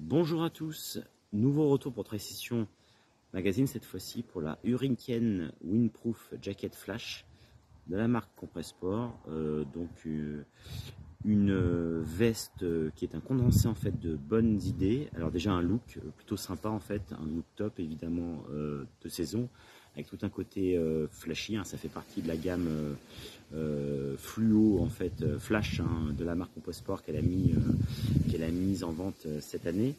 Bonjour à tous, nouveau retour pour Transition Magazine, cette fois-ci pour la Hurricane Windproof Jacket Flash de la marque Compressport. Une veste qui est un condensé en fait de bonnes idées. Alors déjà un look plutôt sympa en fait, un look top évidemment de saison, avec tout un côté flashy, hein, ça fait partie de la gamme fluo en fait, flash, hein, de la marque Compressport qu'elle a mise en vente cette année.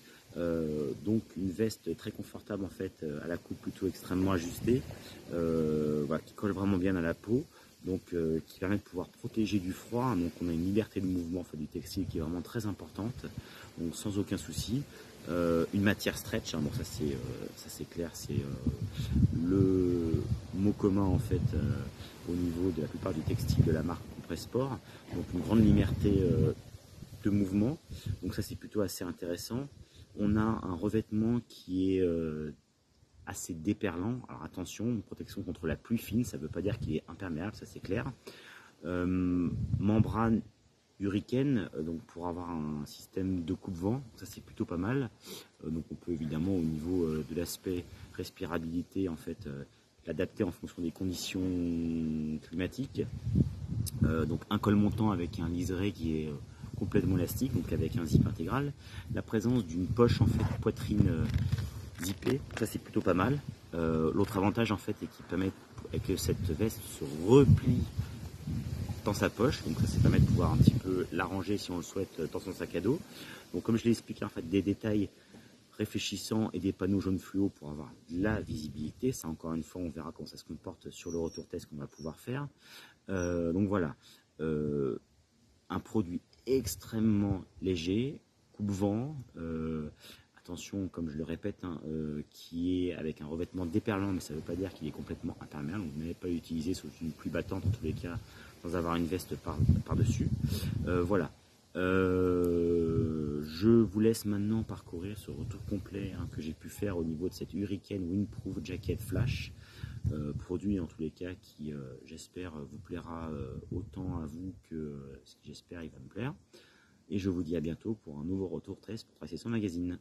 Donc une veste très confortable en fait, à la coupe plutôt extrêmement ajustée, voilà, qui colle vraiment bien à la peau. Donc qui permet de pouvoir protéger du froid. Donc on a une liberté de mouvement, enfin, du textile qui est vraiment très importante, donc sans aucun souci. Une matière stretch, hein, bon ça c'est clair, c'est le mot commun en fait au niveau de la plupart du textile de la marque Compressport. Donc une grande liberté de mouvement, donc ça c'est plutôt assez intéressant. On a un revêtement qui est assez déperlant. Alors attention, une protection contre la pluie fine, ça ne veut pas dire qu'il est imperméable, ça c'est clair. Membrane Hurricane, donc pour avoir un système de coupe-vent, ça c'est plutôt pas mal. Donc on peut évidemment au niveau de l'aspect respirabilité en fait l'adapter en fonction des conditions climatiques. Donc un col montant avec un liseré qui est complètement élastique, donc avec un zip intégral. La présence d'une poche en fait poitrine zippé, ça c'est plutôt pas mal. L'autre avantage en fait est que cette veste se replie dans sa poche, donc ça permet de pouvoir un petit peu l'arranger si on le souhaite dans son sac à dos. Donc comme je l'ai expliqué en fait, des détails réfléchissants et des panneaux jaunes fluo pour avoir de la visibilité. Ça encore une fois on verra comment ça se comporte sur le retour test qu'on va pouvoir faire. Donc voilà, un produit extrêmement léger, coupe-vent, attention, comme je le répète, hein, qui est avec un revêtement déperlant, mais ça ne veut pas dire qu'il est complètement imperméable. Vous n'allez pas l'utiliser sous une pluie battante, en tous les cas, sans avoir une veste par-dessus. Voilà. Je vous laisse maintenant parcourir ce retour complet, hein, que j'ai pu faire au niveau de cette Hurricane Windproof Jacket Flash. Produit en tous les cas qui, j'espère, vous plaira autant à vous que ce que j'espère il va me plaire. Et je vous dis à bientôt pour un nouveau retour test pour Transition Magazine.